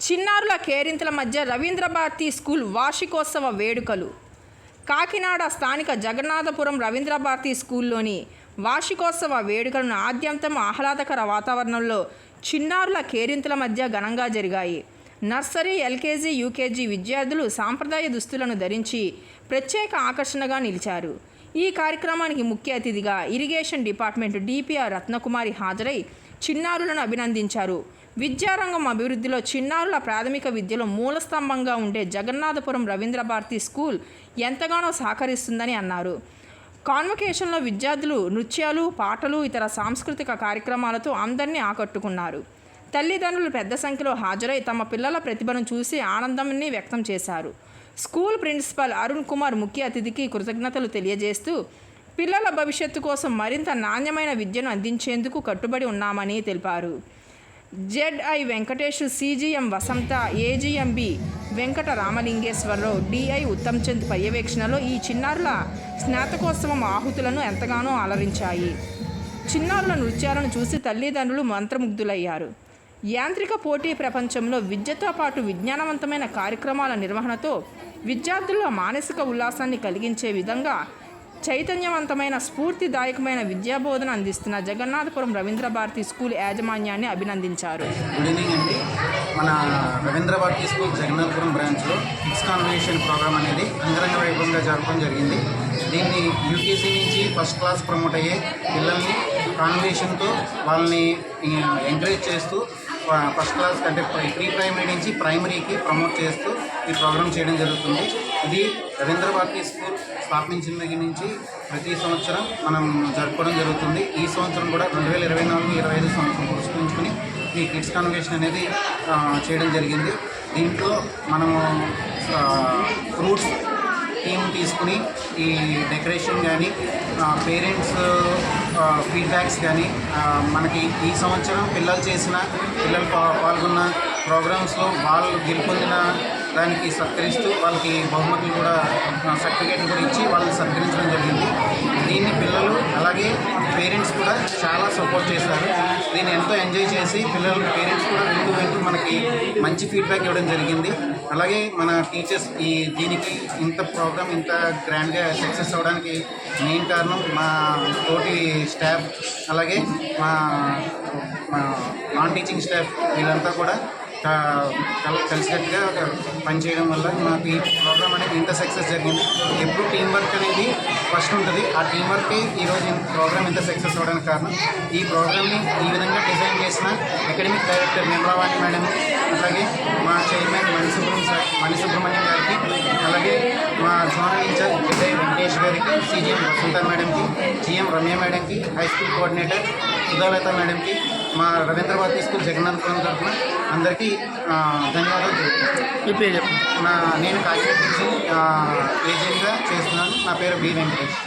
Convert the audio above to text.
చిన్నారుల కేరింతల మధ్య రవీంద్ర భారతి స్కూల్ వార్షికోత్సవ వేడుకలు. కాకినాడ స్థానిక జగన్నాథపురం రవీంద్ర భారతి స్కూల్లోని వార్షికోత్సవ వేడుకలను ఆద్యంతం ఆహ్లాదకర వాతావరణంలో చిన్నారుల కేరింతల మధ్య ఘనంగా జరిగాయి. నర్సరీ, ఎల్కేజీ, యూకేజీ విద్యార్థులు సాంప్రదాయ దుస్తులను ధరించి ప్రత్యేక ఆకర్షణగా నిలిచారు. ఈ కార్యక్రమానికి ముఖ్య అతిథిగా ఇరిగేషన్ డిపార్ట్మెంట్ డిపిఆర్ రత్నకుమారి హాజరై చిన్నారులను అభినందించారు. విద్యారంగం అభివృద్ధిలో చిన్నారుల ప్రాథమిక విద్యలో మూలస్తంభంగా ఉండే జగన్నాథపురం రవీంద్ర భారతి స్కూల్ ఎంతగానో సహకరిస్తుందని అన్నారు. కాన్వకేషన్లో విద్యార్థులు నృత్యాలు, పాటలు, ఇతర సాంస్కృతిక కార్యక్రమాలతో అందరినీ ఆకట్టుకున్నారు. తల్లిదండ్రులు పెద్ద సంఖ్యలో హాజరై తమ పిల్లల ప్రతిభను చూసి ఆనందాన్ని వ్యక్తం చేశారు. స్కూల్ ప్రిన్సిపల్ అరుణ్ కుమార్ ముఖ్య అతిథికి కృతజ్ఞతలు తెలియజేస్తూ పిల్లల భవిష్యత్తు కోసం మరింత నాణ్యమైన విద్యను అందించేందుకు కట్టుబడి ఉన్నామని తెలిపారు. జెడ్ఐ వెంకటేష్, సిజిఎం వసంత, ఏజిఎంబి వెంకట రామలింగేశ్వరరావు, డిఐ ఉత్తమ్చంద్ పర్యవేక్షణలో ఈ చిన్నారుల స్నాతకోత్సవం ఆహుతులను ఎంతగానో అలరించాయి. చిన్నారుల నృత్యాలను చూసి తల్లిదండ్రులు మంత్రముగ్ధులయ్యారు. యాంత్రిక పోటీ ప్రపంచంలో విద్యతో పాటు విజ్ఞానవంతమైన కార్యక్రమాల నిర్వహణతో విద్యార్థుల్లో మానసిక ఉల్లాసాన్ని కలిగించే విధంగా చైతన్యవంతమైన, స్ఫూర్తిదాయకమైన విద్యాబోధన అందిస్తున్న జగన్నాథపురం రవీంద్ర భారతి స్కూల్ యాజమాన్యాన్ని అభినందించారు. గుడ్ ఈవినింగ్ అండి. మన రవీంద్ర భారతి స్కూల్ జగన్నాథపురం బ్రాంచ్లో కిడ్స్ కాన్వకేషన్ ప్రోగ్రామ్ అనేది అంగరంగ వైభవంగా జరపడం జరిగింది. దీన్ని యూకేజీ నుంచి ఫస్ట్ క్లాస్ ప్రమోట్ అయ్యే పిల్లల్ని కాన్వకేషన్తో వాళ్ళని ఎంకరేజ్ చేస్తూ ఫస్ట్ క్లాస్ అంటే ప్రీ ప్రైమరీ నుంచి ప్రైమరీకి ప్రమోట్ చేస్తూ ఈ ప్రోగ్రామ్ చేయడం జరుగుతుంది. ఇది రవీంద్ర భారతి స్కూల్ స్థాపించిన దగ్గర నుంచి ప్రతి సంవత్సరం మనం జరుపుకోవడం జరుగుతుంది. ఈ సంవత్సరం కూడా 2024-25 సంవత్సరం పురస్కరించుకుని ఈ కిడ్స్ కాన్వకేషన్ అనేది చేయడం జరిగింది. దీంట్లో మనము ఫ్రూట్స్ థీమ్ తీసుకుని ఈ డెకరేషన్ కానీ పేరెంట్స్ ఫీడ్బ్యాక్స్ కానీ మనకి ఈ సంవత్సరం పిల్లలు పాల్గొన్న ప్రోగ్రామ్స్లో వాళ్ళు గెలుపొందిన దానికి సత్కరిస్తూ వాళ్ళకి బహుమతులు కూడా సర్టిఫికేట్లు కూడా ఇచ్చి వాళ్ళని సత్కరించడం జరిగింది. దీన్ని పిల్లలు అలాగే పేరెంట్స్ కూడా చాలా సపోర్ట్ చేశారు. దీన్ని ఎంతో ఎంజాయ్ చేసి పేరెంట్స్ కూడా వింటూ మనకి మంచి ఫీడ్బ్యాక్ ఇవ్వడం జరిగింది. అలాగే మన టీచర్స్ దీనికి ఇంత ప్రోగ్రామ్ ఇంత గ్రాండ్గా సక్సెస్ అవ్వడానికి మెయిన్ కారణం మా తోటి స్టాఫ్, అలాగే మా నాన్ టీచింగ్ స్టాఫ్ వీళ్ళంతా కూడా కలిసికట్టుగా పనిచేయడం వల్ల మాకు ఈ ప్రోగ్రామ్ అనేది ఇంత సక్సెస్ జరిగింది. ఎప్పుడు టీం వర్క్ అనేది ఫస్ట్ ఉంటుంది. ఆ టీం వర్కే ఈరోజు ప్రోగ్రామ్ ఇంత సక్సెస్ అవ్వడానికి కారణం. ఈ ప్రోగ్రామ్ని ఈ విధంగా డిజైన్ చేసిన అకాడమిక్ డైరెక్టర్ నిర్మలావాణి మేడం, అలాగే మా చైర్మన్ మణిసుబ్రహ్మణ్యం గారికి, అలాగే మా జోనల్ ఇన్ఛార్జ్ జెడ్ఐ వెంకటేష్ గారికి, సిజిఎం వసంత మేడంకి, జిఎం రమ్య మేడంకి, హై స్కూల్ కోఆర్డినేటర్ సుధాలత మేడంకి, మా రవీంద్ర భారతి స్కూల్ జగన్నాథపురం తరఫున అందరికీ ధన్యవాదాలు తెలుపుతున్నాను. నేను కాకినాడ ఏజెంట్గా చేస్తున్నాను. నా పేరు బి వెంకటేష్.